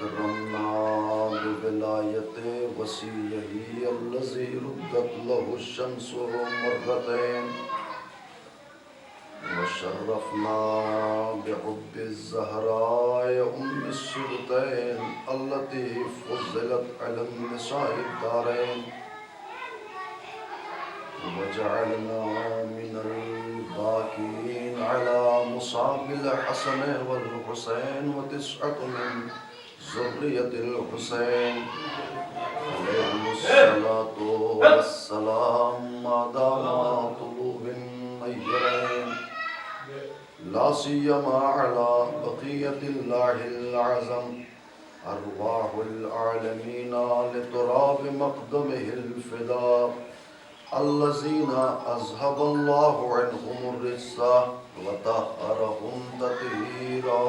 أكرمنا بولاية وصيه الذي ردت له الشمس مرتين وشرفنا بحب الزهراء أم السبطين التي فضلت على النساء الدارين وجعلنا من الباكين على مصاب الحسن والحسين وتسعة من ذرية الحسين عليهم الصلاة والسلام ما داما طلوب النيرين لا سيما على بقية الله العظم أرواح العالمين لتراب مقدمه الفداء الذين أذهب الله عنهم الرجس وطهرهم تطهيرا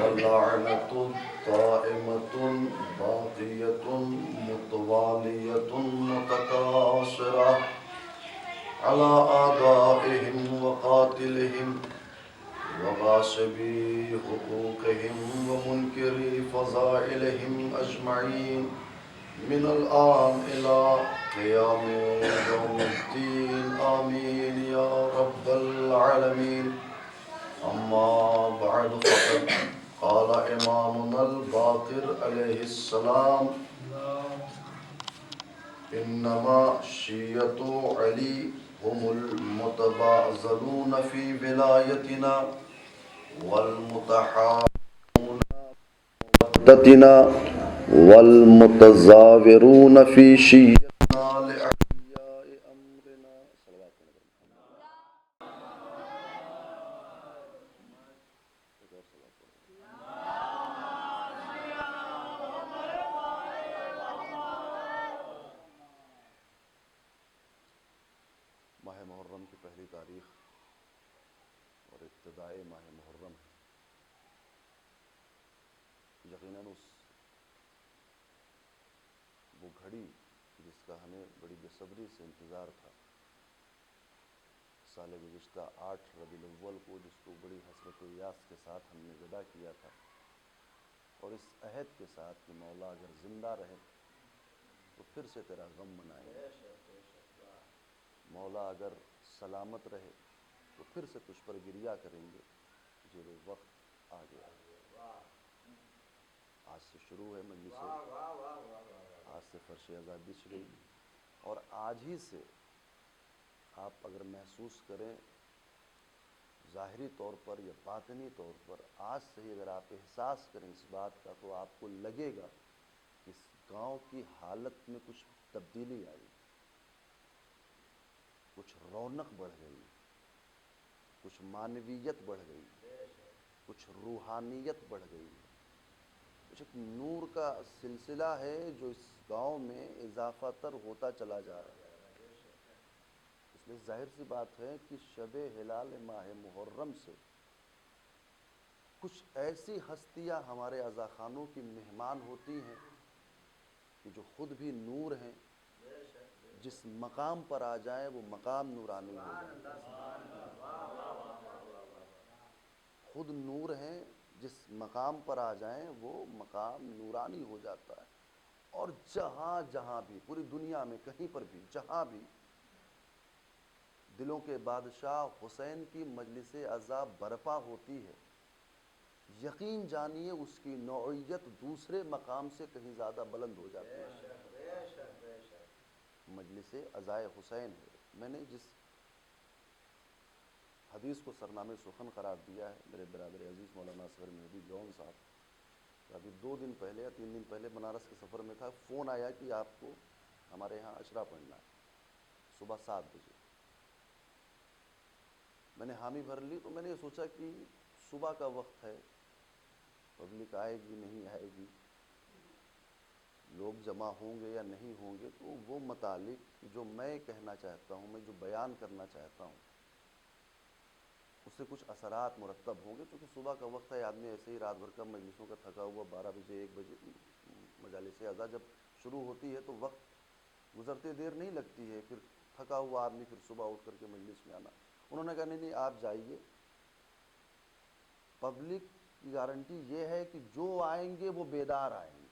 واللعنة دائمة باقية متوالية متكاثرة على أعدائهم وقاتلهم وغاصبي حقوقهم ومنكري فضائلهم أجمعين من الآن إلى قيام يوم الدين آمين يا رب العالمين أما بعد فقد قال إمامنا الباقر عليه السلام إنما شيعة علي هم المتباذلون في ولايتنا والمتحامون مودتنا والمتزاورون في شيعتنا لأحياء أمرنا صلوات الله ماہ محرم کی پہلی تاریخ اور ابتدائے ماہ محرم ہے۔ یقیناً وہ گھڑی جس کا ہمیں بڑی بے صبری سے انتظار تھا، سال گزشتہ 8 ربیع الاول کو، جس کو بڑی حسرت و یاس کے ساتھ ہم نے ودا کیا تھا، اور اس عہد کے ساتھ کہ مولا اگر زندہ رہے تو پھر سے تیرا غم منائیں گے، مولا اگر سلامت رہے تو پھر سے تجھ پر گریہ کریں گے، یہ وہ وقت آ گیا۔ آج سے شروع ہے مجلس، آج سے فرش عزا بچھ گئی، اور آج ہی سے آپ اگر محسوس کریں ظاہری طور پر یا باطنی طور پر، آج سے ہی اگر آپ احساس کریں اس بات کا، تو آپ کو لگے گا کہ اس گاؤں کی حالت میں کچھ تبدیلی آئی، کچھ رونق بڑھ گئی، کچھ معنویت بڑھ گئی، کچھ روحانیت بڑھ گئی، کچھ ایک نور کا سلسلہ ہے جو اس گاؤں میں اضافہ تر ہوتا چلا جا رہا ہے۔ اس لیے ظاہر سی بات ہے کہ شب ہلال ماہ محرم سے کچھ ایسی ہستیاں ہمارے عزاخانوں کی مہمان ہوتی ہیں کہ جو خود بھی نور ہیں، جس مقام پر آ جائیں وہ مقام نورانی ہو جائے، خود نور ہیں، جس مقام پر آ جائیں وہ مقام نورانی ہو جاتا ہے۔ اور جہاں جہاں بھی پوری دنیا میں کہیں پر بھی جہاں بھی دلوں کے بادشاہ حسین کی مجلس عزا برپا ہوتی ہے، یقین جانیے اس کی نوعیت دوسرے مقام سے کہیں زیادہ بلند ہو جاتی ہے۔ مجلس عزائے حسین ہے۔ میں نے جس حدیث کو سرنامے سخن قرار دیا ہے، میرے برادر عزیز مولانا اصغر مہدی جون صاحب، ابھی 2 دن پہلے یا 3 دن پہلے بنارس کے سفر میں تھا، فون آیا کہ آپ کو ہمارے ہاں عشرہ پڑھنا ہے صبح 7 بجے۔ میں نے حامی بھر لی، تو میں نے یہ سوچا کہ صبح کا وقت ہے، پبلک آئے گی نہیں آئے گی، لوگ جمع ہوں گے یا نہیں ہوں گے، تو وہ متعلق جو میں کہنا چاہتا ہوں، میں جو بیان کرنا چاہتا ہوں، اس سے کچھ اثرات مرتب ہوں گے، چونکہ صبح کا وقت ہے، آدمی ایسے ہی رات بھر کا مجلسوں کا تھکا ہوا 12 بجے 1 بجے مجالس عزا جب شروع ہوتی ہے تو وقت گزرتے دیر نہیں لگتی ہے، پھر تھکا ہوا آدمی پھر صبح اٹھ کر کے مجلس میں آنا۔ انہوں نے کہا نہیں آپ جائیے، پبلک کی گارنٹی یہ ہے کہ جو آئیں گے وہ بیدار آئیں گے،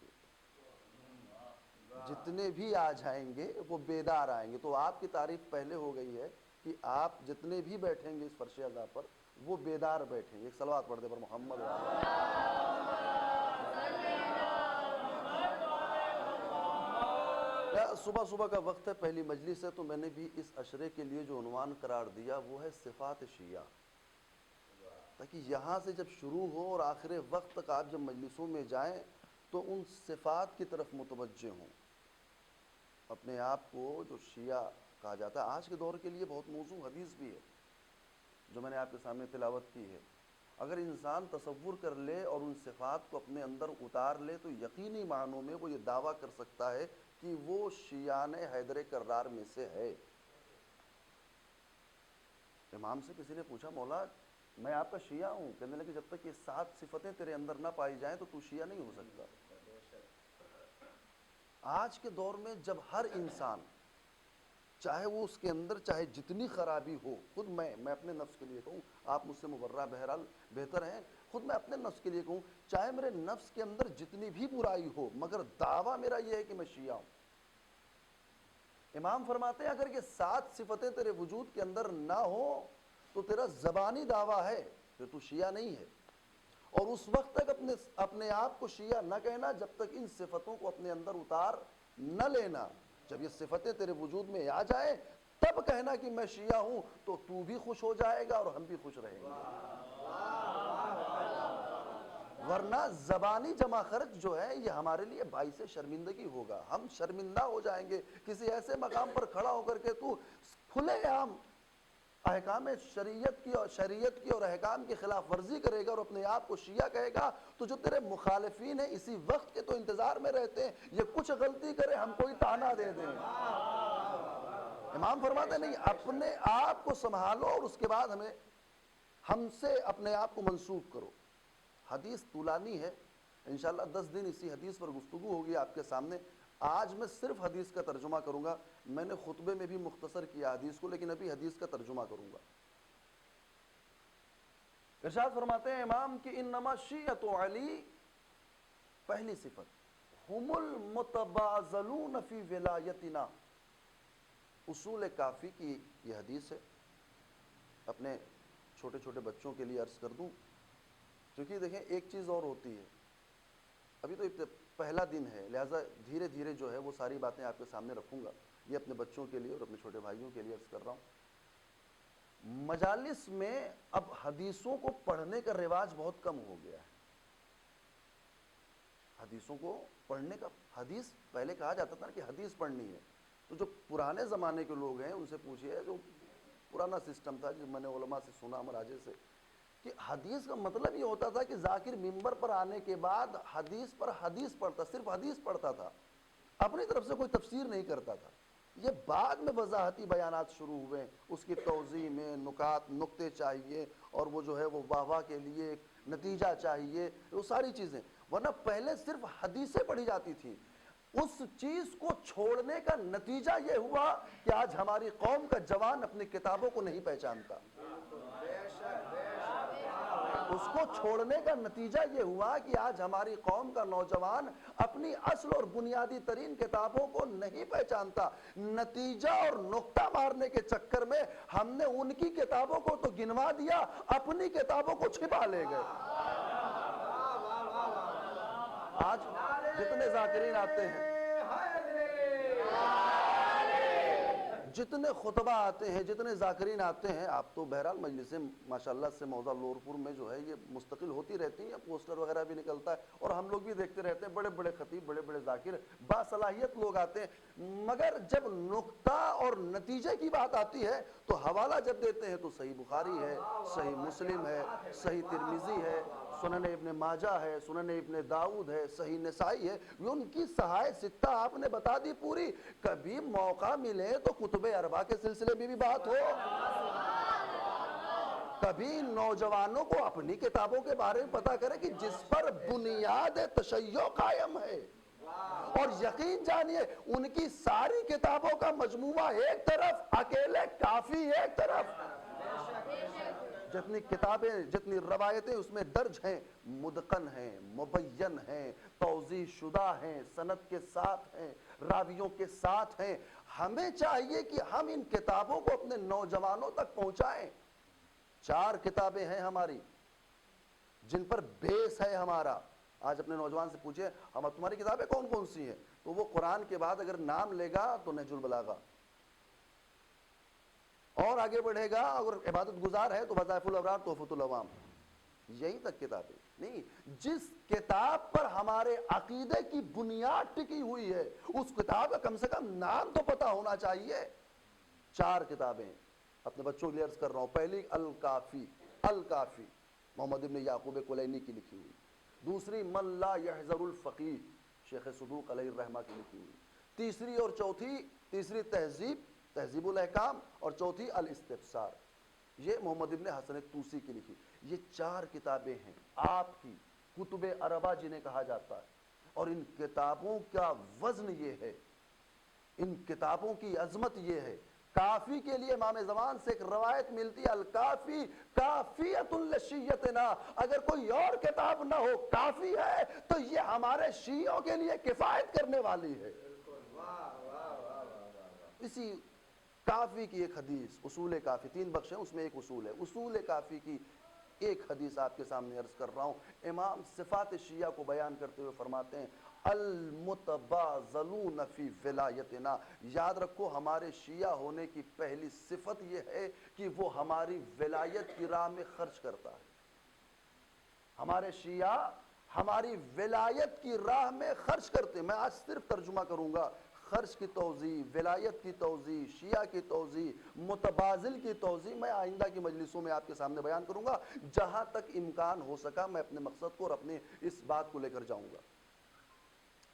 جتنے بھی آ جائیں گے وہ بیدار آئیں گے۔ تو آپ کی تعریف پہلے ہو گئی ہے کہ آپ جتنے بھی بیٹھیں گے اس فرش عزا پر وہ بیدار بیٹھیں گے۔ ایک صلوات پڑھ دے پر محمد صبح صبح کا وقت ہے، پہلی مجلس ہے، تو میں نے بھی اس عشرے کے لیے جو عنوان قرار دیا وہ ہے صفات شیعہ، تاکہ یہاں سے جب شروع ہو اور آخر وقت تک آپ جب مجلسوں میں جائیں تو ان صفات کی طرف متوجہ ہوں۔ اپنے آپ کو جو شیعہ کہا جاتا ہے، آج کے دور کے لیے بہت موزوں حدیث بھی ہے جو میں نے آپ کے سامنے تلاوت کی ہے۔ اگر انسان تصور کر لے اور ان صفات کو اپنے اندر اتار لے تو یقینی معنوں میں وہ یہ دعویٰ کر سکتا ہے کہ وہ شیعان حیدر کرار میں سے ہے۔ امام سے کسی نے پوچھا مولا میں آپ کا شیعہ ہوں، کہنے لگے جب تک یہ 7 صفتیں تیرے اندر نہ پائی جائیں تو شیعہ نہیں ہو سکتا۔ آج کے دور میں جب ہر انسان چاہے وہ اس کے اندر چاہے جتنی خرابی ہو، خود میں اپنے نفس کے لیے کہوں، آپ مجھ سے مبرہ بہرحال بہتر ہیں، خود میں اپنے نفس کے لیے کہوں، چاہے میرے نفس کے اندر جتنی بھی برائی ہو مگر دعویٰ میرا یہ ہے کہ میں شیعہ ہوں۔ امام فرماتے ہیں اگر یہ 7 صفتیں تیرے وجود کے اندر نہ ہو تو تیرا زبانی دعویٰ ہے، پھر تو شیعہ نہیں ہے، اور اس وقت تک اپنے آپ کو شیعہ نہ کہنا جب تک ان صفتوں کو اپنے اندر اتار نہ لینا۔ جب یہ صفتیں تیرے وجود میں آ جائیں تب کہنا کہ میں شیعہ ہوں، تو بھی خوش ہو جائے گا اور ہم بھی خوش رہیں گے۔ ورنہ زبانی جمع خرچ جو ہے یہ ہمارے لیے باعث شرمندگی ہوگا، ہم شرمندہ ہو جائیں گے۔ کسی ایسے مقام پر کھڑا ہو کر کے تو کھلے عام احکام شریعت کی اور احکام کی خلاف ورزی کرے گا اور اپنے آپ کو شیعہ کہے گا، تو جو تیرے مخالفین ہیں اسی وقت کے تو انتظار میں رہتے ہیں یہ کچھ غلطی کرے ہم کوئی طعنہ دے دیں۔ امام فرماتے ہیں نہیں، اپنے آپ کو سنبھالو اور اس کے بعد ہم سے اپنے آپ کو منسوب کرو۔ حدیث طولانی ہے، انشاءاللہ 10 دن اسی حدیث پر گفتگو ہوگی آپ کے سامنے۔ آج میں صرف حدیث کا ترجمہ کروں گا، میں نے خطبے میں بھی مختصر کیا حدیث کو، لیکن ابھی حدیث کا ترجمہ کروں گا۔ ارشاد فرماتے ہیں امام کہ انما شیعۃ علی، پہلی صفت، ہم المتبازلون فی ولایتنا۔ اصول کافی کی یہ حدیث ہے، اپنے چھوٹے چھوٹے بچوں کے لیے عرض کر دوں، کیونکہ دیکھیں ایک چیز اور ہوتی ہے، ابھی تو پہلا دن ہے لہٰذا دھیرے دھیرے جو ہے وہ ساری باتیں آپ کے سامنے رکھوں گا، یہ اپنے بچوں کے لیے اور اپنے چھوٹے بھائیوں کے لیے عرض کر رہا ہوں۔ مجالس میں اب حدیثوں کو پڑھنے کا رواج بہت کم ہو گیا ہے۔ حدیثوں کو پڑھنے کا، حدیث پہلے کہا جاتا تھا نا کہ حدیث پڑھنی ہے، تو جو پرانے زمانے کے لوگ ہیں ان سے پوچھئے، جو پرانا سسٹم تھا جو میں نے علماء سے سنا مراجع سے، کہ حدیث کا مطلب یہ ہوتا تھا کہ ذاکر منبر پر آنے کے بعد حدیث پر حدیث پڑھتا، صرف حدیث پڑھتا تھا، اپنی طرف سے کوئی تفسیر نہیں کرتا تھا۔ یہ بعد میں وضاحتی بیانات شروع ہوئے، اس کی توضیح میں نکات نقطے چاہیے اور وہ جو ہے وہ واہ واہ کے لیے ایک نتیجہ چاہیے، وہ ساری چیزیں، ورنہ پہلے صرف حدیثیں پڑھی جاتی تھیں۔ اس چیز کو چھوڑنے کا نتیجہ یہ ہوا کہ آج ہماری قوم کا جوان اپنی کتابوں کو نہیں پہچانتا۔ اس کو چھوڑنے کا نتیجہ یہ ہوا کہ آج ہماری قوم کا نوجوان اپنی اصل اور بنیادی ترین کتابوں کو نہیں پہچانتا۔ نتیجہ اور نقطہ مارنے کے چکر میں ہم نے ان کی کتابوں کو تو گنوا دیا، اپنی کتابوں کو چھپا لے گئے۔ آج جتنے ذاکرین آتے ہیں، جتنے خطبہ آتے ہیں، جتنے ذاکرین آتے ہیں، آپ تو بہرحال مجلسیں ماشاءاللہ سے موضع لورپور میں جو ہے یہ مستقل ہوتی رہتی ہیں، پوسٹر وغیرہ بھی نکلتا ہے اور ہم لوگ بھی دیکھتے رہتے ہیں، بڑے بڑے خطیب، بڑے بڑے ذاکر، باصلاحیت لوگ آتے ہیں، مگر جب نقطہ اور نتیجے کی بات آتی ہے تو حوالہ جب دیتے ہیں تو صحیح بخاری ہے، صحیح مسلم ہے، صحیح ترمذی ہے، سنن ابن ماجہ ہے، سنن ابن داؤد ہے، صحیح نسائی ہے، ان کی صحائح ستہ آپ نے بتا دی پوری۔ کبھی موقع ملے تو کتب اربعہ کے سلسلے میں بھی بات ہو، کبھی نوجوانوں کو اپنی کتابوں کے بارے میں پتا کرے کہ جس پر بنیاد تشیع قائم ہے۔ اور یقین جانیے ان کی ساری کتابوں کا مجموعہ ایک طرف، اکیلے کافی ایک طرف. جتنی کتابیں، جتنی روایتیں اس میں درج ہیں، مدقن ہیں، مبین ہیں، توضیح شدہ ہیں، سند کے ساتھ ہیں، راویوں کے ساتھ ہیں. ہمیں چاہیے کہ ہم ان کتابوں کو اپنے نوجوانوں تک پہنچائیں. 4 کتابیں ہیں ہماری جن پر بیس ہے ہمارا. آج اپنے نوجوان سے پوچھیں ہم تمہاری کتابیں کون کون سی ہیں، تو وہ قرآن کے بعد اگر نام لے گا تو نہج البلاغہ، اور آگے بڑھے گا اگر عبادت گزار ہے تو وظائف الابرار، تحفۃ العوام، یہی تک کتابیں نہیں. جس کتاب پر ہمارے عقیدے کی بنیاد ٹکی ہوئی ہے اس کتاب کا کم سے کم نام تو پتہ ہونا چاہیے. 4 کتابیں اپنے بچوں کے لیے عرض کر رہا ہوں. پہلی الکافی، الکافی محمد ابن یعقوب کلینی کی لکھی ہوئی. دوسری من لا یحذر الفقیہ، شیخ صدوق علیہ الرحمہ کی لکھی ہوئی. تیسری اور چوتھی، تیسری تہذیب، تہذیب الاحکام، اور چوتھی الاستبصار، یہ محمد ابن حسن الطوسی کی لکھی. یہ 4 کتابیں ہیں آپ کی کتب اربع جنہیں کہا جاتا ہے. اور ان کتابوں کا وزن یہ ہے، ان کتابوں کی عظمت یہ ہے. کافی کے لیے امام زمان سے ایک روایت ملتی ہے، الکافی کافیۃ لشیعتنا، اگر کوئی اور کتاب نہ ہو کافی ہے تو یہ ہمارے شیعوں کے لیے کفایت کرنے والی ہے. اسی کافی کی ایک حدیث، اصول کافی 3 بخش ہیں، اس میں ایک اصول ہے. اصول کافی کی ایک حدیث آپ کے سامنے عرض کر رہا ہوں. امام صفات شیعہ کو بیان کرتے ہوئے فرماتے ہیں المتبازلون فی ولایتنا، یاد رکھو ہمارے شیعہ ہونے کی پہلی صفت یہ ہے کہ وہ ہماری ولایت کی راہ میں خرچ کرتا ہے. ہمارے شیعہ ہماری ولایت کی راہ میں خرچ کرتے ہیں. میں آج صرف ترجمہ کروں گا. خرچ کی توضیح، ولایت کی توضیح، شیعہ کی توضیح، متبازل کی توضیح میں آئندہ کی مجلسوں میں آپ کے سامنے بیان کروں گا. جہاں تک امکان ہو سکا میں اپنے مقصد کو اور اپنے اس بات کو لے کر جاؤں گا.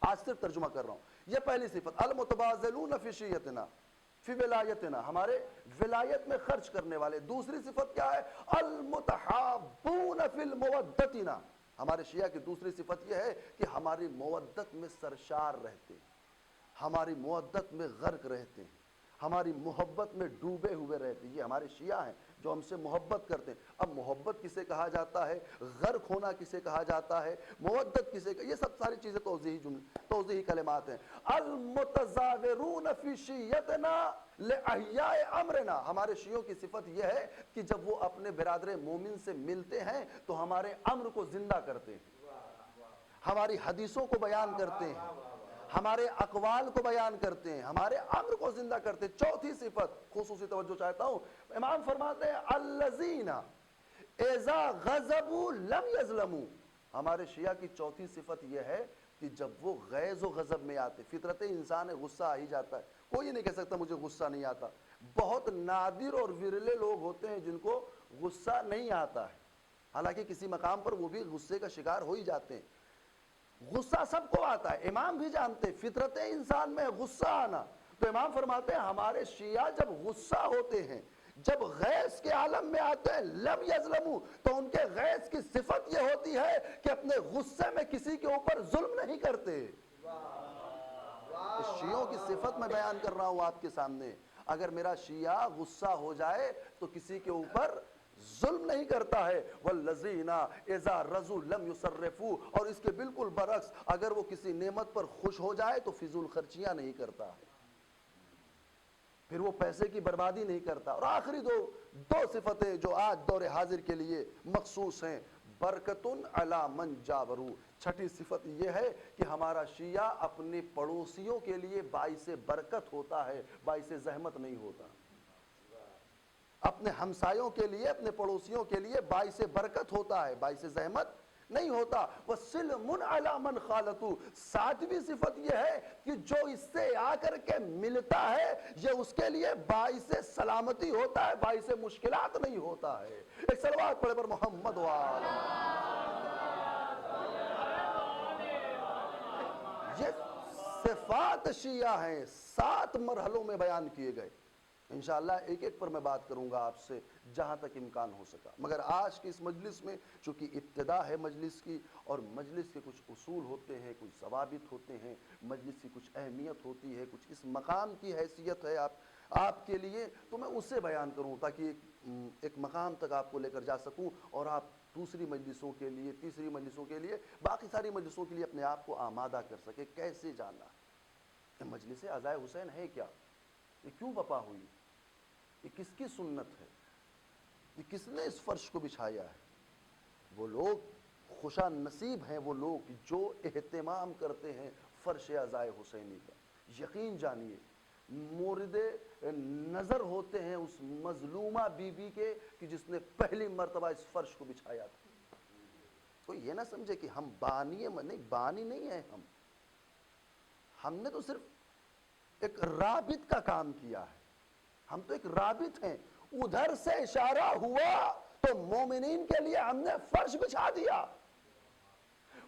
آج صرف ترجمہ کر رہا ہوں. یہ پہلی صفت، المتبازلون فی شیعتنا فی ولایتنا، ہمارے ولایت میں خرچ کرنے والے. دوسری صفت کیا ہے؟ المتحابون فی المودتنا، ہمارے شیعہ کی دوسری صفت یہ ہے کہ ہماری مودت میں سرشار رہتے ہیں، ہماری مودت میں غرق رہتے ہیں، ہماری محبت میں ڈوبے ہوئے رہتے ہیں. یہ ہمارے شیعہ ہیں جو ہم سے محبت کرتے ہیں. اب محبت کسے کہا جاتا ہے، غرق ہونا کسے کہا جاتا ہے، مودت کسے یہ سب ساری چیزیں توضیحی کلمات ہیں. المتزاورون فی شیعتنا لاحیاء امرنا، ہمارے شیعوں کی صفت یہ ہے کہ جب وہ اپنے برادر مومن سے ملتے ہیں تو ہمارے امر کو زندہ کرتے ہیں، ہماری حدیثوں کو بیان کرتے ہیں، ہمارے اقوال کو بیان کرتے ہیں، ہمارے امر کو زندہ کرتے ہیں. چوتھی صفت خصوصی توجہ چاہتا ہوں. امام فرماتے ہیں الذین اذا غضبوا لم یظلموا، ہمارے شیعہ کی چوتھی صفت یہ ہے کہ جب وہ غیظ و غضب میں آتے، فطرت انسان ہے غصہ آ ہی جاتا ہے. کوئی نہیں کہہ سکتا مجھے غصہ نہیں آتا. بہت نادر اور ورلے لوگ ہوتے ہیں جن کو غصہ نہیں آتا ہے، حالانکہ کسی مقام پر وہ بھی غصے کا شکار ہو ہی جاتے ہیں. غصہ سب کو آتا ہے، امام بھی جانتے ہیں فطرت انسان میں غصہ آنا. تو امام فرماتے ہیں ہمارے شیعہ جب غصہ ہوتے ہیں، جب غیظ کے عالم میں آتے ہیں لم یظلموا، تو ان کے غیظ کی صفت یہ ہوتی ہے کہ اپنے غصے میں کسی کے اوپر ظلم نہیں کرتے. شیعوں کی صفت میں بیان کر رہا ہوں آپ کے سامنے. اگر میرا شیعہ غصہ ہو جائے تو کسی کے اوپر ظلم نہیں کرتا ہے. والذین اذا رضوا لم یسرفوا، اور اس کے بالکل برعکس اگر وہ کسی نعمت پر خوش ہو جائے تو فضول خرچیاں نہیں کرتا ہے، پھر وہ پیسے کی بربادی نہیں کرتا. اور آخری دو صفتیں جو آج دور حاضر کے لیے مخصوص ہیں، برکتن علی من جاورو. چھٹی صفت یہ ہے کہ ہمارا شیعہ اپنے پڑوسیوں کے لیے باعث برکت ہوتا ہے، باعث زحمت نہیں ہوتا. اپنے ہمسایوں کے لیے، اپنے پڑوسیوں کے لیے باعث برکت ہوتا ہے، باعث زحمت نہیں ہوتا. وَسِلْمٌ عَلَى مَنْ خَالَتُ، ساتویں صفت یہ ہے کہ جو اس سے آ کر کے ملتا ہے یہ اس کے لیے باعث سلامتی ہوتا ہے، باعث مشکلات نہیں ہوتا ہے. ایک صلوات پڑھے پر محمد وآلہ. یہ صفات شیعہ ہیں 7 مرحلوں میں بیان کیے گئے. انشاءاللہ ایک ایک پر میں بات کروں گا آپ سے جہاں تک امکان ہو سکا، مگر آج کی اس مجلس میں چونکہ ابتدا ہے مجلس کی، اور مجلس کے کچھ اصول ہوتے ہیں، کچھ ضوابط ہوتے ہیں، مجلس کی کچھ اہمیت ہوتی ہے، کچھ اس مقام کی حیثیت ہے آپ کے لیے، تو میں اسے بیان کروں تاکہ ایک مقام تک آپ کو لے کر جا سکوں، اور آپ دوسری مجلسوں کے لیے، تیسری مجلسوں کے لیے، باقی ساری مجلسوں کے لیے اپنے آپ کو آمادہ کر سکے کیسے جانا ہے۔ یہ مجلس عزائے حسین ہے کیا؟ یہ کیوں بپا ہوئی؟ یہ کس کی سنت ہے؟ یہ کس نے اس فرش کو بچھایا ہے؟ وہ لوگ خوشا نصیب ہیں، وہ لوگ جو اہتمام کرتے ہیں فرش عزائے حسینی کا۔ یقین جانیے مورد نظر ہوتے ہیں اس مظلومہ بی بی کے کہ جس نے پہلی مرتبہ اس فرش کو بچھایا تھا۔ کوئی یہ نہ سمجھے کہ ہم بانی نہیں ہیں، ہم نے تو صرف ایک رابط کا کام کیا ہے، ہم تو ایک رابط ہیں۔ ادھر سے اشارہ ہوا تو مومنین کے لیے ہم نے فرش بچھا دیا،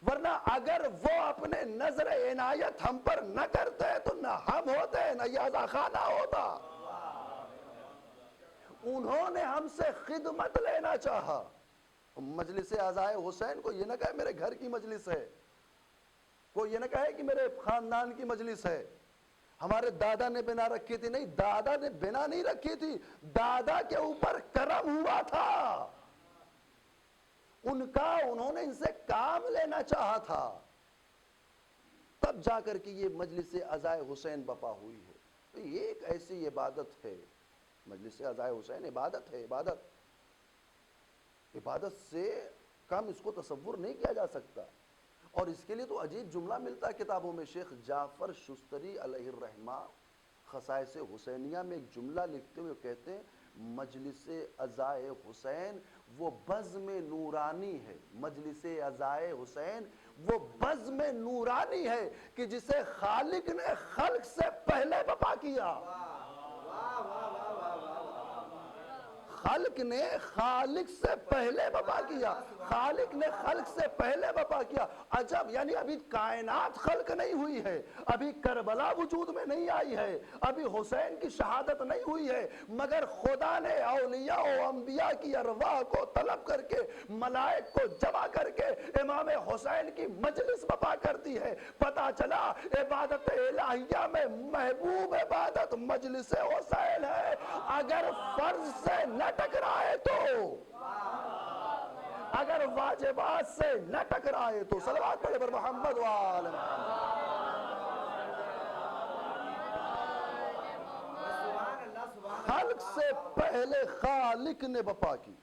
ورنہ اگر وہ اپنے نظر عنایت ہم پر نہ کرتے تو نہ ہم ہوتے نہ یہ عزا خانہ ہوتا۔ انہوں نے ہم سے خدمت لینا چاہا۔ مجلس عزائے حسین کو یہ نہ کہے میرے گھر کی مجلس ہے، کوئی یہ نہ کہے کہ میرے خاندان کی مجلس ہے، ہمارے دادا نے بنا رکھی تھی۔ نہیں، دادا نے بنا نہیں رکھی تھی، دادا کے اوپر کرم ہوا تھا، انہوں نے ان سے کام لینا چاہا تھا، تب جا کر کے یہ مجلس عزائے حسین بپا ہوئی ہے۔ تو یہ ایک ایسی عبادت ہے، مجلس عزائے حسین عبادت ہے، عبادت سے کم اس کو تصور نہیں کیا جا سکتا۔ اور اس کے لیے تو عجیب جملہ ملتا ہے کتابوں میں، شیخ جعفر شستری علیہ الرحمہ خصائص حسینیہ میں ایک جملہ لکھتے ہوئے کہتے ہیں مجلس عزائے حسین وہ بزم نورانی ہے، مجلس عزائے حسین وہ بزم نورانی ہے کہ جسے خالق نے خلق سے پہلے بپا کیا۔ خالق نے خالق سے پہلے بپا کیا، خالق نے خلق سے پہلے بپا کیا۔ عجب، یعنی ابھی کائنات خلق نہیں ہوئی ہے، ابھی کربلا وجود میں نہیں آئی ہے، ابھی حسین کی شہادت نہیں ہوئی ہے، مگر خدا نے اولیاء و انبیاء کی ارواح کو طلب کر کے، ملائک کو جمع کر کے امام حسین کی مجلس بپا کر دی ہے۔ پتہ چلا عبادت الہیہ میں محبوب عبادت مجلس حسین ہے۔ اگر فرض سے نہ ٹکرائے تو، اگر واجبات سے نہ ٹکرائے تو، صلوات پڑھے پر محمد و آل محمد۔ خلق سے پہلے خالق نے بپا کی،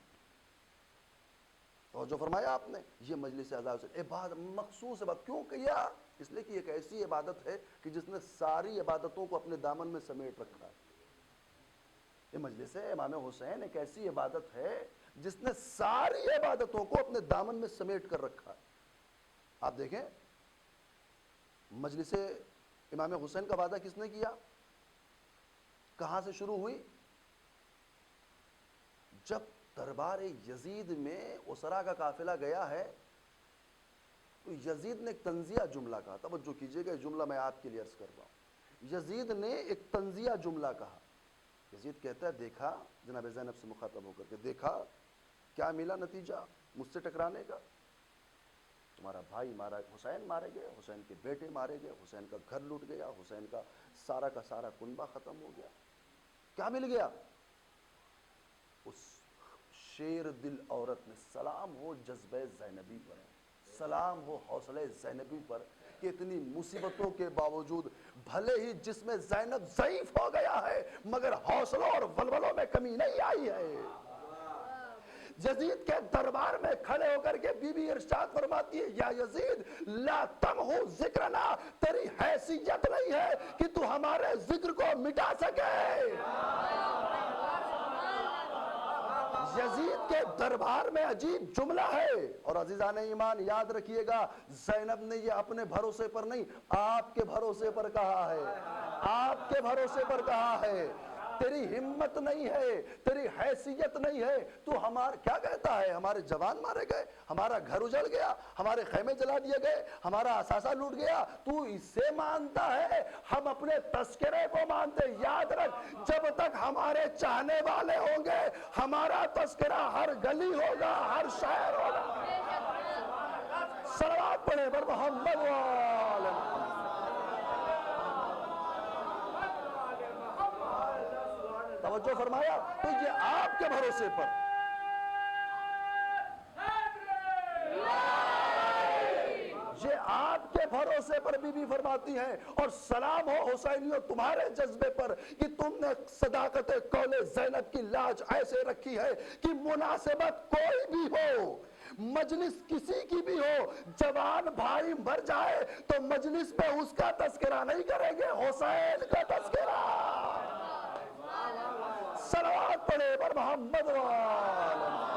اور جو فرمایا آپ نے یہ مجلس عزائے حسین عبادت مخصوص عبادت کیوں کیا؟ اس لیے کہ ایک ایسی عبادت ہے کہ جس نے ساری عبادتوں کو اپنے دامن میں سمیٹ رکھا ہے۔ یہ مجلس امام حسین ایک ایسی عبادت ہے جس نے ساری عبادتوں کو اپنے دامن میں سمیٹ کر رکھا ہے۔ آپ دیکھیں مجلس امام حسین کا وعدہ کس نے کیا؟ کہاں سے شروع ہوئی؟ جب دربار یزید میں اسرا کا قافلہ گیا ہے تو یزید نے ایک تنزیہ جملہ کہا، توجہ کیجئے گا، جملہ میں آپ کے لیے عرض کر رہا ہوں۔ یزید نے ایک تنزیہ جملہ کہا۔ یزید کہتا ہے دیکھا جناب زینب سے مخاطب ہو کر کے، دیکھا کیا ملا نتیجہ مجھ سے ٹکرانے کا؟ تمہارا بھائی مارا، حسین مارے گئے، حسین کے بیٹے مارے گئے، حسین کا گھر لوٹ گیا، حسین کا سارا کنبہ ختم ہو گیا، کیا مل گیا؟ اس شیر دل عورت نے، سلام ہو جذبہ زینبی پر، سلام ہو حوصلہ زینبی پر، کہ اتنی مصیبتوں کے باوجود بھلے ہی جسم زینب ضعیف ہو گیا ہے مگر حوصلوں اور ولولوں میں کمی نہیں آئی ہے۔ یزید کے دربار میں کھڑے ہو کر کے بی بی ارشاد فرماتی ہے یا یزید لا تمحو ذکرنا، تیری حیثیت نہیں ہے کہ تو ہمارے ذکر کو مٹا سکے۔ یزید کے دربار میں عجیب جملہ ہے، اور عزیزان ایمان یاد رکھیے گا زینب نے یہ اپنے بھروسے پر نہیں، آپ کے بھروسے پر کہا ہے، آپ کے بھروسے پر کہا ہے۔ تیری ہمت نہیں ہے، تیری حیثیت نہیں ہے، تو کیا کہتا ہے؟ ہمارے جوان مارے گئے، ہمارا گھر اجڑ گیا، ہمارے خیمے جلا دیے گئے، ہمارا اثاثہ لوٹ گیا، تو اسے مانتا ہے؟ ہم اپنے تذکرے کو مانتے۔ یاد رکھ، جب تک ہمارے چاہنے والے ہوں گے ہمارا تذکرہ ہر گلی ہوگا، ہر شہر ہوگا۔ صلوات پڑھے پر محمد وآلہ محمد۔ توجہ فرمایا؟ تو یہ آپ کے بھروسے پر، یہ آپ کے بھروسے پر بی بی فرماتی ہیں، اور سلام ہو حسینیوں تمہارے جذبے پر کہ تم نے صداقت قول زینب کی لاج ایسے رکھی ہے کہ مناسبت کوئی بھی ہو، مجلس کسی کی بھی ہو، جوان بھائی مر جائے تو مجلس میں اس کا تذکرہ نہیں کریں گے، حسین کا تذکرہ۔ صلوات پڑھے پر محمد وآلہ۔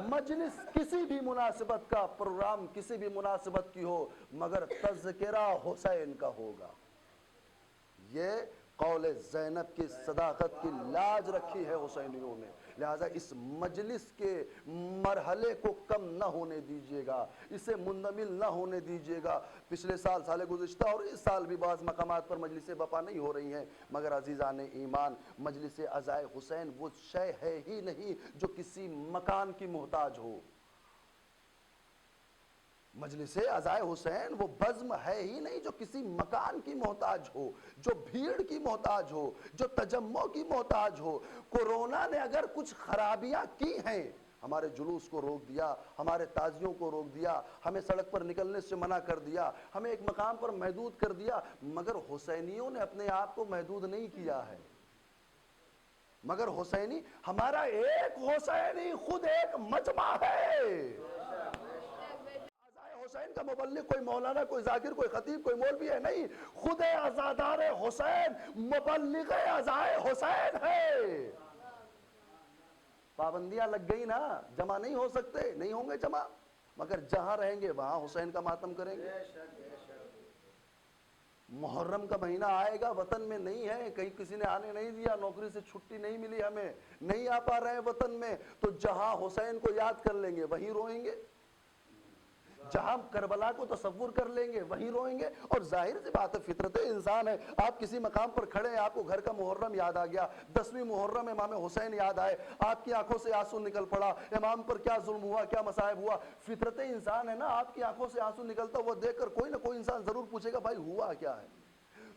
مجلس کسی بھی مناسبت کا، پروگرام کسی بھی مناسبت کی ہو، مگر تذکرہ حسین کا ہوگا۔ یہ قول زینب کی صداقت کی لاج رکھی ہے حسینیوں نے، لہذا اس مجلس کے مرحلے کو کم نہ ہونے دیجیے گا، اسے مندمل نہ ہونے دیجیے گا۔ پچھلے سال گزشتہ اور اس سال بھی بعض مقامات پر مجلسیں بپا نہیں ہو رہی ہیں، مگر عزیزان ایمان، مجلس عزائے حسین وہ شے ہے ہی نہیں جو کسی مکان کی محتاج ہو۔ مجلس عزائے حسین وہ بزم ہے ہی نہیں جو کسی مکان کی محتاج ہو، جو بھیڑ کی محتاج ہو، جو تجمع کی محتاج ہو۔ کورونا نے اگر کچھ خرابیاں کی ہیں، ہمارے جلوس کو روک دیا، ہمارے تعزیوں کو روک دیا، ہمیں سڑک پر نکلنے سے منع کر دیا، ہمیں ایک مقام پر محدود کر دیا، مگر حسینیوں نے اپنے آپ کو محدود نہیں کیا ہے۔ مگر حسینی، ہمارا ایک حسینی خود ایک مجمع ہے۔ حسین کا مبلغ کوئی مولانا، کوئی ذاکر، کوئی خطیب، کوئی مولوی ہے نہیں، خود عزادار حسین مبلغ عزائے حسین ہے۔ پابندیاں لگ گئی نا، جمع نہیں ہو سکتے، نہیں ہوں گے جمع، مگر جہاں رہیں گے وہاں حسین کا ماتم کریں گے۔ محرم کا مہینہ آئے گا، وطن میں نہیں ہے، کہیں کسی نے آنے نہیں دیا، نوکری سے چھٹی نہیں ملی، ہمیں نہیں آ پا رہے ہیں وطن میں، تو جہاں حسین کو یاد کر لیں گے وہیں روئیں گے، جہاں کربلا کو تصور کر لیں گے وہیں روئیں گے۔ اور ظاہر سی بات ہے، فطرت انسان ہے، آپ کسی مقام پر کھڑے ہیں، آپ کو گھر کا محرم یاد آ گیا، 10ویں محرم امام حسین یاد آئے، آپ کی آنکھوں سے آنسو نکل پڑا، امام پر کیا ظلم ہوا، کیا مصائب ہوا۔ فطرت انسان ہے نا، آپ کی آنکھوں سے آنسو نکلتا ہوا دیکھ کر کوئی نہ کوئی انسان ضرور پوچھے گا بھائی ہوا کیا ہے،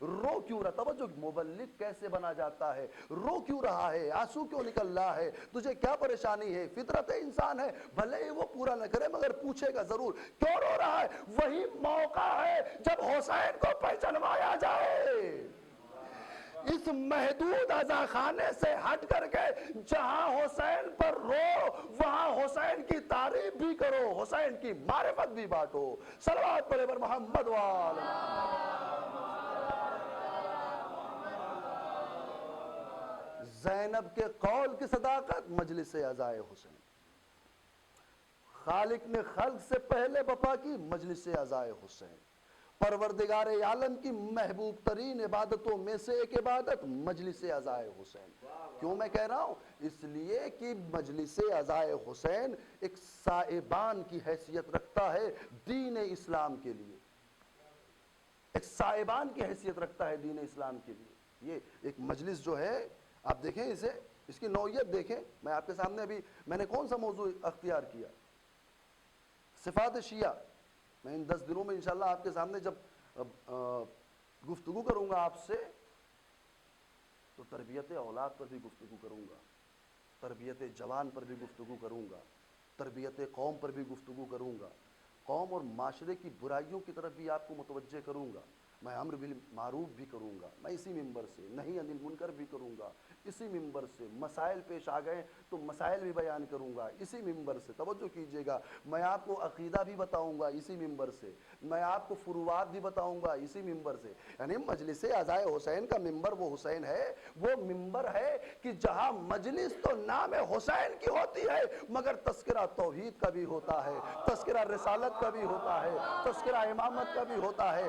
رو کیوں رہا؟ توجہ، مبلغ کیسے بنا جاتا ہے، رو کیوں رہا ہے، آنسو کیوں نکل رہا ہے، تجھے کیا پریشانی ہے؟ فطرت انسان ہے، بھلے ہی وہ پورا نہ کرے مگر پوچھے گا ضرور کیوں رو رہا ہے۔ وہی موقع ہے جب حسین کو پہچانوایا جائے، اس محدود عزاخانے سے ہٹ کر کے جہاں حسین پر رو وہاں حسین کی تعریف بھی کرو، حسین کی معرفت بھی بانٹو۔ صلوات پڑھے پر محمد وآلہ۔ زینب کے قول کی صداقت، مجلس عزائے حسین۔ خالق نے خلق سے پہلے بپا کی، مجلس عزائے حسین۔ پروردگار عالم کی محبوب ترین عبادتوں میں سے ایک عبادت مجلس عزائے حسین۔ کیوں میں کہہ رہا ہوں؟ اس لیے کہ مجلس عزائے حسین ایک سائبان کی حیثیت رکھتا ہے دین اسلام کے لیے، ایک سائبان کی حیثیت رکھتا ہے دین اسلام کے لیے۔ یہ ایک مجلس جو ہے، آپ دیکھیں اسے، اس کی نوعیت دیکھیں۔ میں آپ کے سامنے ابھی میں نے کون سا موضوع اختیار کیا؟ صفات شیعہ۔ میں ان 10 دنوں میں انشاءاللہ آپ کے سامنے جب گفتگو کروں گا آپ سے، تو تربیت اولاد پر بھی گفتگو کروں گا، تربیت جوان پر بھی گفتگو کروں گا، تربیت قوم پر بھی گفتگو کروں گا، قوم اور معاشرے کی برائیوں کی طرف بھی آپ کو متوجہ کروں گا۔ میں امر بالمعروف بھی کروں گا، میں اسی منبر سے نہی عن المنکر بھی کروں گا، اسی منبر سے مسائل پیش آ گئے تو مسائل بھی بیان کروں گا، اسی منبر سے۔ توجہ کیجئے گا، میں آپ کو عقیدہ بھی بتاؤں گا اسی منبر سے، میں آپ کو فروعات بھی بتاؤں گا اسی منبر سے۔ یعنی مجلس عزائے حسین کا منبر وہ حسین ہے، وہ منبر ہے کہ جہاں مجلس تو نام حسین کی ہوتی ہے مگر تذکرہ توحید کا بھی ہوتا ہے، تذکرہ رسالت کا بھی ہوتا ہے، تذکرہ امامت کا بھی ہوتا ہے،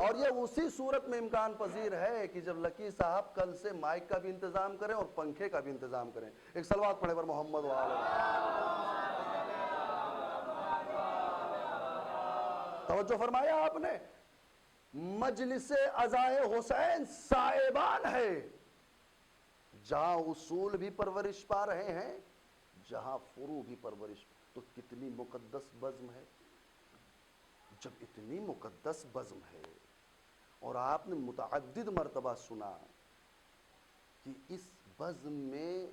اور یہ اسی صورت میں امکان پذیر ہے کہ جب لکی صاحب کل سے مائک کا بھی انتظام کریں اور پنکھے کا بھی انتظام کریں۔ ایک صلوات پڑھیں پر محمد و آلہ۔ توجہ فرمایا آپ نے، مجلس عزائے حسین صاحبان ہے، جہاں اصول بھی پرورش پا رہے ہیں، جہاں فروع بھی پرورش۔ تو کتنی مقدس بزم ہے۔ جب اتنی مقدس بزم ہے اور آپ نے متعدد مرتبہ سنا کہ اس بزم میں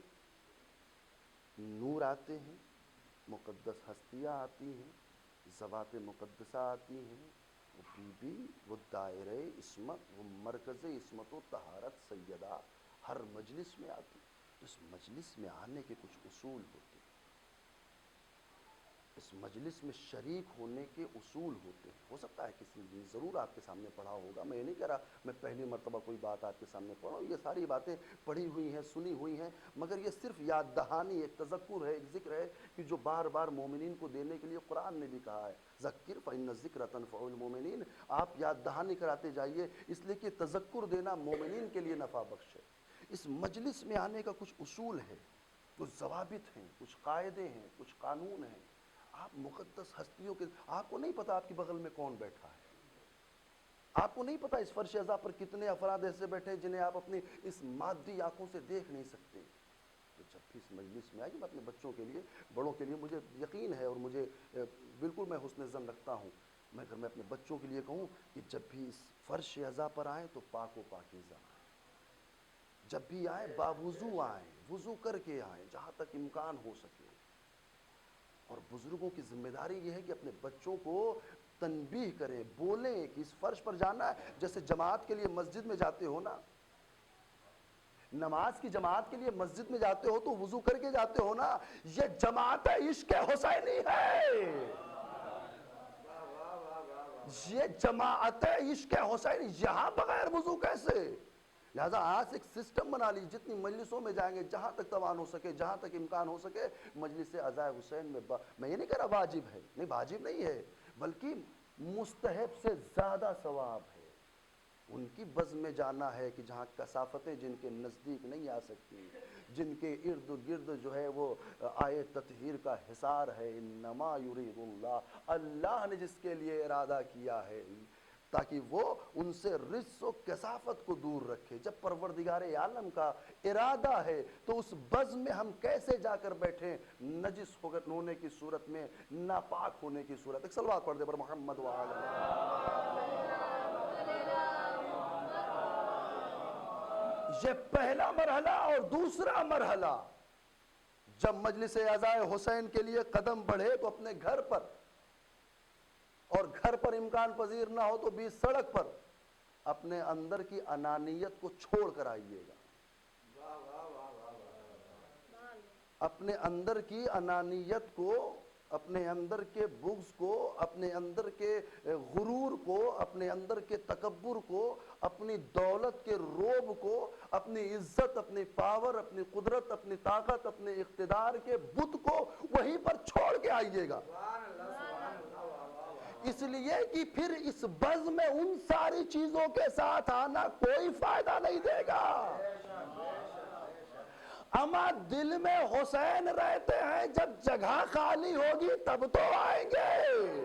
نور آتے ہیں، مقدس ہستیاں آتی ہیں، ذوات مقدسہ آتی ہیں، وہ بی بی، وہ دائرہ عصمت، وہ مرکز عصمت و طہارت سیدہ ہر مجلس میں آتی۔ تو اس مجلس میں آنے کے کچھ اصول ہوتے ہیں، اس مجلس میں شریک ہونے کے اصول ہوتے ہیں۔ ہو سکتا ہے کسی نے ضرور آپ کے سامنے پڑھا ہوگا، میں یہ نہیں کہہ رہا میں پہلی مرتبہ کوئی بات آپ کے سامنے پڑھا ہوں، یہ ساری باتیں پڑھی ہوئی ہیں، سنی ہوئی ہیں، مگر یہ صرف یاد دہانی، ایک تذکر ہے، ایک ذکر ہے کہ جو بار بار مومنین کو دینے کے لیے قرآن نے بھی کہا ہے، ذکر فإن الذکر تنفع المومنین، آپ یاد دہانی کراتے جائیے، اس لیے کہ تذکر دینا مومنین کے لیے نفع بخش ہے۔ اس مجلس میں آنے کا کچھ اصول ہے، کچھ ضوابط ہیں، کچھ قاعدے ہیں، کچھ قانون ہیں۔ آپ مقدس ہستیوں کے، آپ کو نہیں پتا آپ کی بغل میں کون بیٹھا ہے، آپ کو نہیں پتا اس فرش عزا پر کتنے افراد ایسے بیٹھے ہیں جنہیں آپ اپنی اس مادی آنکھوں سے دیکھ نہیں سکتے۔ تو جب بھی اس مجلس میں آئیے، میں اپنے بچوں کے لیے، بڑوں کے لیے مجھے یقین ہے اور مجھے بالکل میں حسن ظن رکھتا ہوں، میں اگر میں اپنے بچوں کے لیے کہوں کہ جب بھی اس فرش عزا پر آئیں تو پاک و پاکیزہ آئیں، جب بھی آئیں باوضو آئیں، وضو کر کے آئیں جہاں تک امکان ہو سکے۔ اور بزرگوں کی ذمہ داری یہ ہے کہ اپنے بچوں کو تنبیہ کریں، بولیں کہ اس فرش پر جانا ہے۔ جیسے جماعت کے لیے مسجد میں جاتے ہو نا، نماز کی جماعت کے لیے مسجد میں جاتے ہو تو وضو کر کے جاتے ہو نا، یہ جماعت عشق حسینی ہے، یہ جماعت عشق حسینی، یہاں بغیر وضو کیسے؟ لہذا آج ایک سسٹم بنا لی، جتنی مجلسوں میں جائیں گے، جہاں تک توان ہو سکے، جہاں تک امکان ہو سکے، مجلس عزائے حسین میں میں یہ نہیں کہہ رہا واجب ہے، نہیں واجب نہیں ہے، بلکہ مستحب سے زیادہ ثواب ہے۔ ان کی بزم میں جانا ہے کہ جہاں کثافتیں جن کے نزدیک نہیں آ سکتی، جن کے ارد گرد جو ہے وہ آئے تطہیر کا حصار ہے، انما یرید اللہ، اللہ نے جس کے لیے ارادہ کیا ہے تاکہ وہ ان سے رجس و کثافت کو دور رکھے۔ جب پروردگار عالم کا ارادہ ہے تو اس بزم میں ہم کیسے جا کر بیٹھیں نجس ہونے کی صورت میں، ناپاک ہونے کی صورت۔ ایک صلوات پڑھ دے پر محمد و آلہ۔ یہ پہلا مرحلہ۔ اور دوسرا مرحلہ، جب مجلس عزائے حسین کے لیے قدم بڑھے تو اپنے گھر پر، اور گھر پر امکان پذیر نہ ہو تو بھی سڑک پر، اپنے اندر کی انانیت کو چھوڑ کر آئیے گا۔ اپنے اندر کی انانیت کو، اپنے اندر کے بغض کو، اپنے اندر کے غرور کو، اپنے اندر کے تکبر کو، اپنی دولت کے روب کو، اپنی عزت، اپنی پاور، اپنی قدرت، اپنی طاقت، اپنے اقتدار کے بت کو وہیں پر چھوڑ کے آئیے گا۔ اس لیے کہ پھر اس بزم میں ان ساری چیزوں کے ساتھ آنا کوئی فائدہ نہیں دے گا۔ اما دل میں حسین رہتے ہیں، جب جگہ خالی ہوگی تب تو آئیں گے۔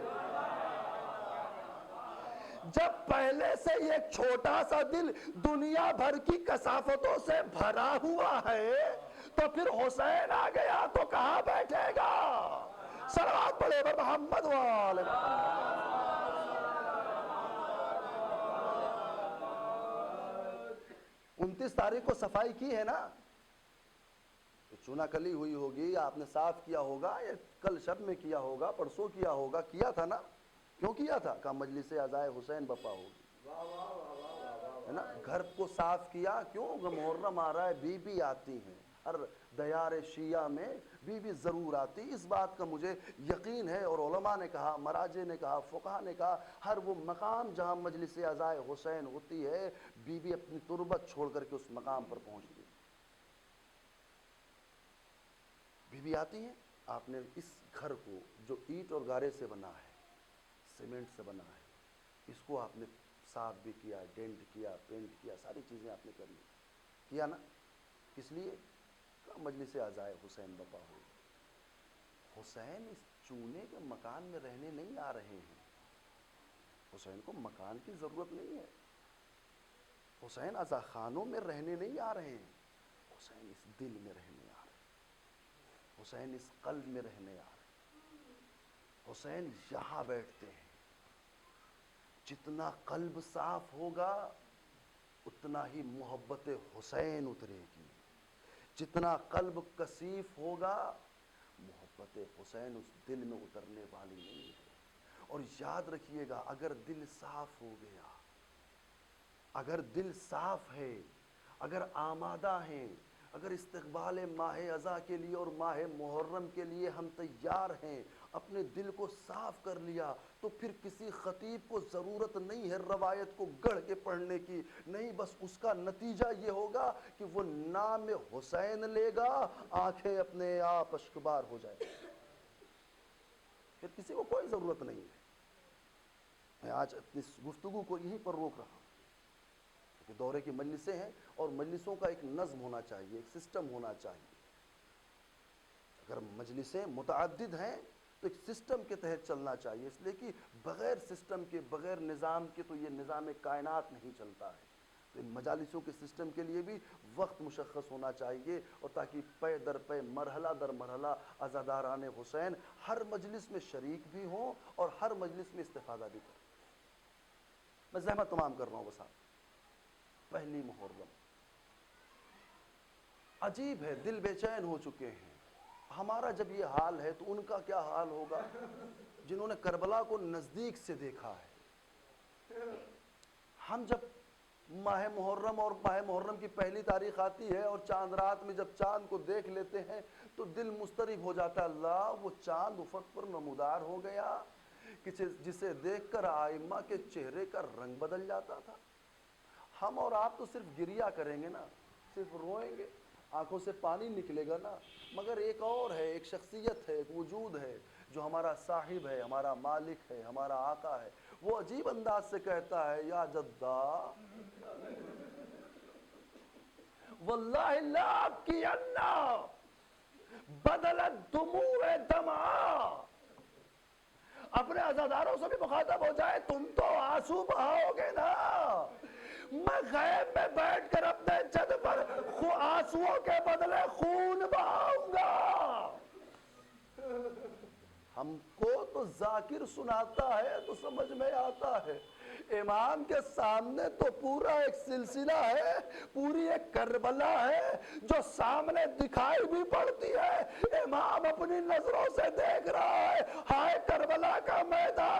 جب پہلے سے ایک چھوٹا سا دل دنیا بھر کی کثافتوں سے بھرا ہوا ہے تو پھر حسین آ گیا تو کہاں بیٹھے گا؟ صلوات پڑھے پر محمد و آل محمد۔ 29 تاریخ کو صفائی کی ہے نا، چونا کلی ہوئی ہوگی، آپ نے صاف کیا ہوگا، یا کل شب میں کیا ہوگا، پرسوں کیا ہوگا، کیا تھا نا؟ کیوں کیا تھا؟ کہ مجلس عزائے حسین بپا ہوگی، ہے نا؟ گھر کو صاف کیا، کیوں؟ محرم آ رہا ہے، بی بی آتی ہیں، ہر دیار شیعہ میں بی بی ضرور آتی، اس بات کا مجھے یقین ہے، اور علماء نے کہا، مراجع نے کہا، فقہا نے کہا، ہر وہ مقام جہاں مجلس عزائے حسین ہوتی ہے بی بی اپنی تربت چھوڑ کر کے اس مقام پر پہنچتی ہے۔ بی بی آتی ہیں، آپ نے اس گھر کو جو اینٹ اور گارے سے بنا ہے، سیمنٹ سے بنا ہے، اس کو آپ نے صاف بھی کیا، ڈینٹ کیا، پینٹ کیا، ساری چیزیں آپ نے کر لی، کیا نا؟ کس لیے؟ مجلس عزائے حسین بپا ہو۔ حسین اس چونے کے مکان میں رہنے نہیں آ رہے ہیں، حسین کو مکان کی ضرورت نہیں ہے، حسین عزا خانوں میں رہنے نہیں آ رہے ہیں، حسین اس دل میں رہنے آ رہے ہیں، حسین اس قلب میں رہنے آ رہے ہیں، حسین یہاں بیٹھتے ہیں۔ جتنا قلب صاف ہوگا اتنا ہی محبت حسین اترے گی، جتنا قلب کثیف ہوگا محبت حسین اس دل میں اترنے والی نہیں ہے۔ اور یاد رکھیے گا، اگر دل صاف ہو گیا، اگر دل صاف ہے، اگر آمادہ ہیں، اگر استقبال ماہ اذا کے لیے اور ماہ محرم کے لیے ہم تیار ہیں، اپنے دل کو صاف کر لیا، تو پھر کسی خطیب کو ضرورت نہیں ہے روایت کو گڑھ کے پڑھنے کی، نہیں، بس اس کا نتیجہ یہ ہوگا کہ وہ نام حسین لے گا، آنکھیں اپنے آپ اشکبار ہو جائیں، پھر کسی کو کوئی ضرورت نہیں ہے۔ میں آج اپنی گفتگو کو یہیں پر روک رہا ہوں، کہ دورے کی مجلسیں ہیں اور مجلسوں کا ایک نظم ہونا چاہیے، ایک سسٹم ہونا چاہیے۔ اگر مجلسیں متعدد ہیں تو ایک سسٹم کے تحت چلنا چاہیے، اس لیے کہ بغیر سسٹم کے، بغیر نظام کے تو یہ نظام کائنات نہیں چلتا ہے۔ تو ان مجالسوں کے سسٹم کے لیے بھی وقت مشخص ہونا چاہیے، اور تاکہ پے در پے، مرحلہ در مرحلہ عزاداران حسین ہر مجلس میں شریک بھی ہوں اور ہر مجلس میں استفادہ بھی کریں۔ میں زحمت تمام کر رہا ہوں بس آپ۔ پہلی محرم عجیب ہے، دل بے چین ہو چکے ہیں۔ ہمارا جب یہ حال ہے تو ان کا کیا حال ہوگا جنہوں نے کربلا کو نزدیک سے دیکھا ہے۔ ہم جب ماہ محرم اور ماہ محرم کی پہلی تاریخ آتی ہے اور چاند رات میں جب چاند کو دیکھ لیتے ہیں تو دل مضطرب ہو جاتا ہے، اللہ وہ چاند افق پر نمودار ہو گیا کہ جسے دیکھ کر آئمہ کے چہرے کا رنگ بدل جاتا تھا۔ ہم اور آپ تو صرف گریہ کریں گے نا، صرف روئیں گے، آنکھوں سے پانی نکلے گا نا، مگر ایک اور ہے، ایک شخصیت ہے، ایک وجود ہے جو ہمارا صاحب ہے، ہمارا مالک ہے، ہمارا آقا ہے۔ وہ عجیب انداز سے کہتا ہے، یا جدہ واللہ لا ابکینہ بدلت دموع دمعا۔ اپنے عزاداروں سے بھی مخاطب ہو جائے، تم تو آنسو بہاؤ گے نا، میں غیب میں بیٹھ کر اپنے جد پر آنسوؤں کے بدلے خون بہاؤں گا۔ ہم کو تو ذاکر سناتا ہے تو سمجھ میں آتا ہے، امام کے سامنے تو پورا ایک سلسلہ ہے، پوری ایک کربلا ہے جو سامنے دکھائی بھی پڑتی ہے۔ امام اپنی نظروں سے دیکھ رہا ہے، ہائے کربلا کا میدان